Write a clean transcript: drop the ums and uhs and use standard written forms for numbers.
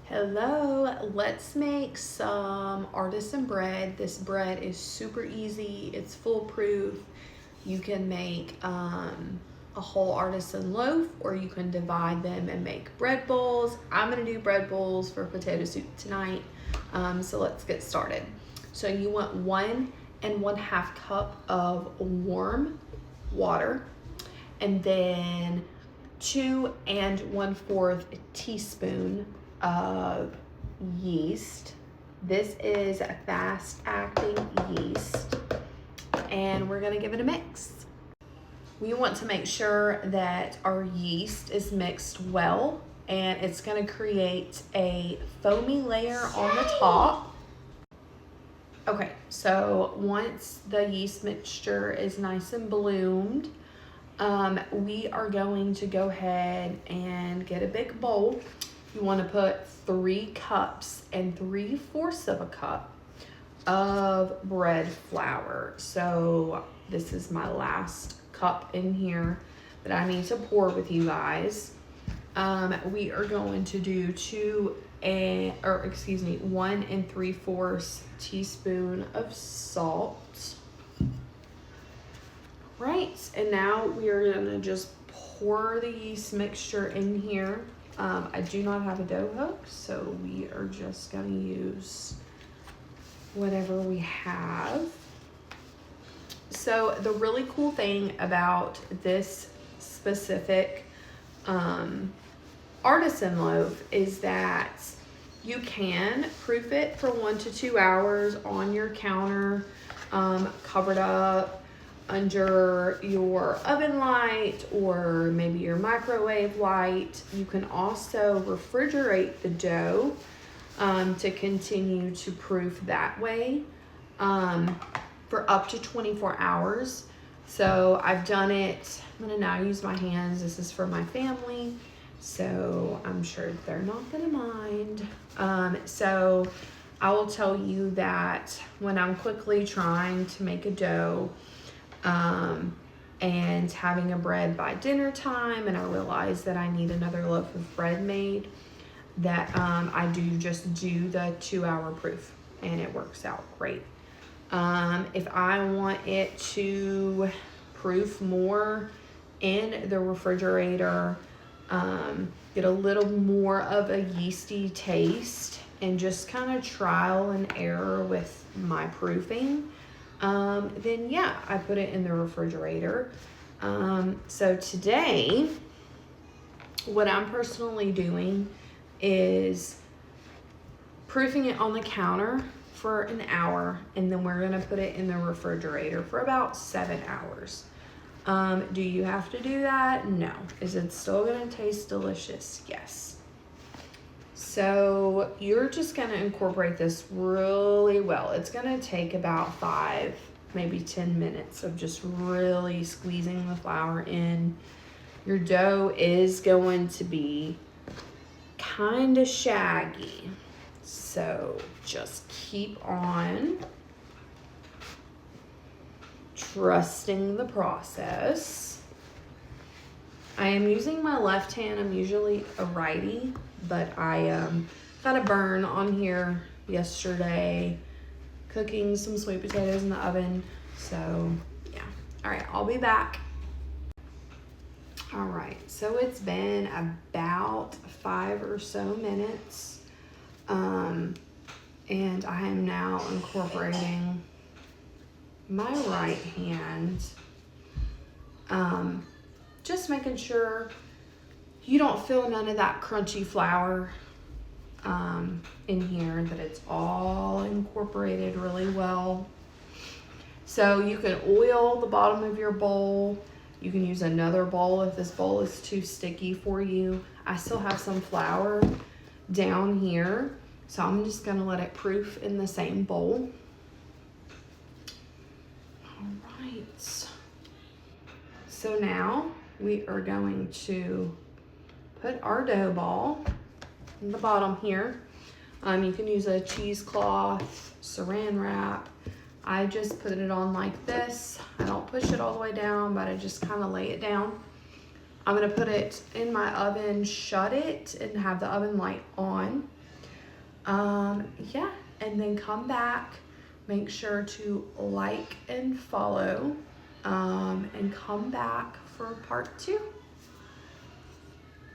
Hello, let's make some artisan bread. This bread is super easy, it's foolproof. You can make a whole artisan loaf, or you can divide them and make bread bowls. I'm gonna do bread bowls for potato soup tonight. So let's get started. So you want 1.5 cup of warm water, and then 2 1/4 teaspoon of yeast. This is a fast acting yeast, and we're gonna give it a mix. We want to make sure that our yeast is mixed well, and it's gonna create a foamy layer on the top. Okay, so once the yeast mixture is nice and bloomed, we are going to go ahead and get a big bowl. You want to put 3 cups and 3/4 of a cup of bread flour. So this is my last cup in here that I need to pour with you guys. We are going to do 1 3/4 teaspoon of salt. Right, and now we are gonna just pour the yeast mixture in here. I do not have a dough hook, so we are just gonna use whatever we have. So the really cool thing about this specific artisan loaf is that you can proof it for 1 to 2 hours on your counter, covered up under your oven light or maybe your microwave light. You can also refrigerate the dough to continue to proof that way for up to 24 hours. So I've done it. I'm gonna now use my hands. This is for my family, so I'm sure they're not gonna mind. So I will tell you that when I'm quickly trying to make a dough, and having a bread by dinner time, and I realize that I need another loaf of bread made, that I do just do the 2-hour proof, and it works out great. If I want it to proof more in the refrigerator, get a little more of a yeasty taste, and just kind of trial and error with my proofing, then yeah, I put it in the refrigerator. So today, what I'm personally doing is proofing it on the counter for an hour, and then we're gonna put it in the refrigerator for about 7 hours. Do you have to do that? No. Is it still gonna taste delicious? Yes. So you're just gonna incorporate this really well. It's gonna take about 5, maybe 10 minutes of just really squeezing the flour in. Your dough is going to be kind of shaggy, so just keep on trusting the process. I am using my left hand. I'm usually a righty, but I got a burn on here yesterday cooking some sweet potatoes in the oven. So yeah. All right, I'll be back. All right, so it's been about 5 or so minutes. And I am now incorporating my right hand. Just making sure you don't feel none of that crunchy flour in here, that it's all incorporated really well. So you can oil the bottom of your bowl. You can use another bowl if this bowl is too sticky for you. I still have some flour down here, so I'm just gonna let it proof in the same bowl. All right. So now we are going to put our dough ball in the bottom here. You can use a cheesecloth, saran wrap. I just put it on like this. I don't push it all the way down, but I just kind of lay it down. I'm gonna put it in my oven, shut it, and have the oven light on. Yeah, and then come back. Make sure to like and follow, and come back for part 2.